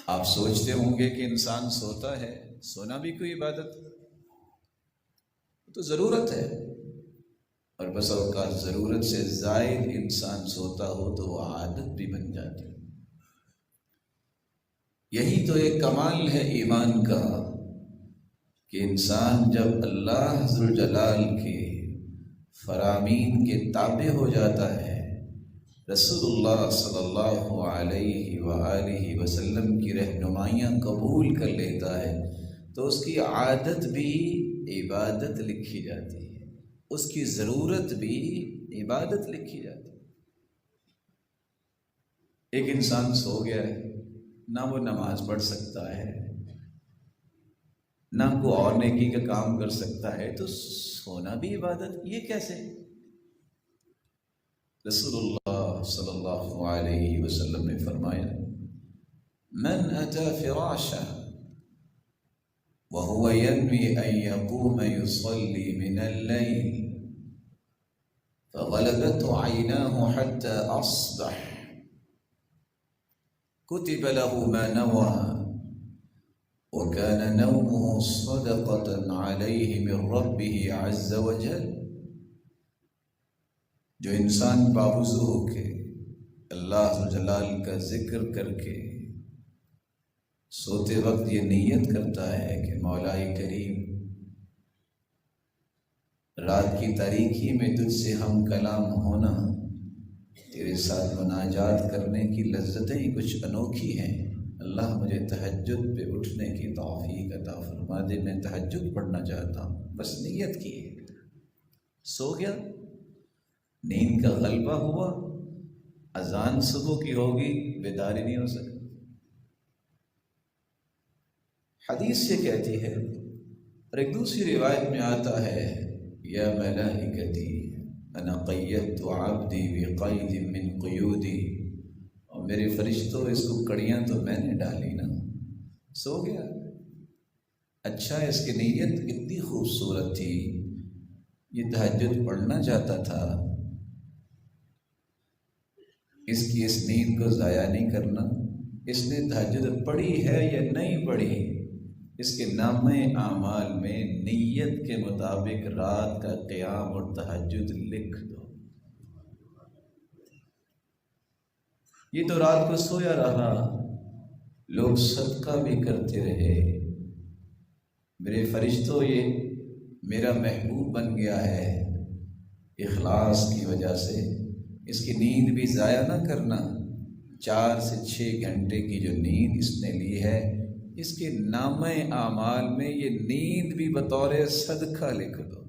آپ سوچتے ہوں گے کہ انسان سوتا ہے، سونا بھی کوئی عبادت تو ضرورت ہے، اور بس اوقات ضرورت سے زائد انسان سوتا ہو تو وہ عادت بھی بن جاتی ہے۔ یہی تو ایک کمال ہے ایمان کا کہ انسان جب اللہ ذوالجلال کے فرامین کے تابع ہو جاتا ہے، رسول اللہ صلی اللہ علیہ وآلہ وسلم کی رہنمائیاں قبول کر لیتا ہے، تو اس کی عادت بھی عبادت لکھی جاتی ہے، اس کی ضرورت بھی عبادت لکھی جاتی ہے۔ ایک انسان سو گیا ہے، نہ وہ نماز پڑھ سکتا ہے، نہ کوئی اور نیکی کا کام کر سکتا ہے، تو سونا بھی عبادت، یہ کیسے؟ رسول اللہ صلی اللہ علیہ وسلم نے فرمایا، من اتی فراشہ وهو ينوي ان يقوم يصلي من الليل فغلبته عيناه حتى اصبح كتب له ما نوى وكان نومه صدقة عليه من ربه عز وجل۔ جو انسان باوضو ہو کے اللہ جلال کا ذکر کر کے سوتے وقت یہ نیت کرتا ہے کہ مولا کریم، رات کی تاریکی میں تجھ سے ہم کلام ہونا، تیرے ساتھ مناجات کرنے کی لذتیں کچھ انوکھی ہیں، اللہ مجھے تہجد پہ اٹھنے کی توفیق عطا فرما دے، میں تہجد پڑھنا چاہتا ہوں، بس نیت کی ہے، سو گیا، نیند کا غلبہ ہوا، اذان صبح کی ہوگی، بیداری نہیں ہو سکتی۔ حدیث سے کہتی ہے، اور ایک دوسری روایت میں آتا ہے، یا ملائکتی انا قیدت عبدی بقید من قیودی، اور میرے فرشتوں اس کو کڑیاں تو میں نے ڈالی نا، سو گیا۔ اچھا، اس کی نیت کتنی خوبصورت تھی، یہ تہجد پڑھنا چاہتا تھا، اس کی اس نیند کو ضائع نہیں کرنا۔ اس نے تہجد پڑھی ہے یا نہیں پڑھی، اس کے نامہ اعمال میں نیت کے مطابق رات کا قیام اور تہجد لکھ دو۔ یہ تو رات کو سویا رہا، لوگ صدقہ بھی کرتے رہے، میرے فرشتوں یہ میرا محبوب بن گیا ہے، اخلاص کی وجہ سے اس کی نیند بھی ضائع نہ کرنا۔ 4 سے 6 گھنٹے کی جو نیند اس نے لی ہے، اس کے نامہ اعمال میں یہ نیند بھی بطور صدقہ لکھ دو۔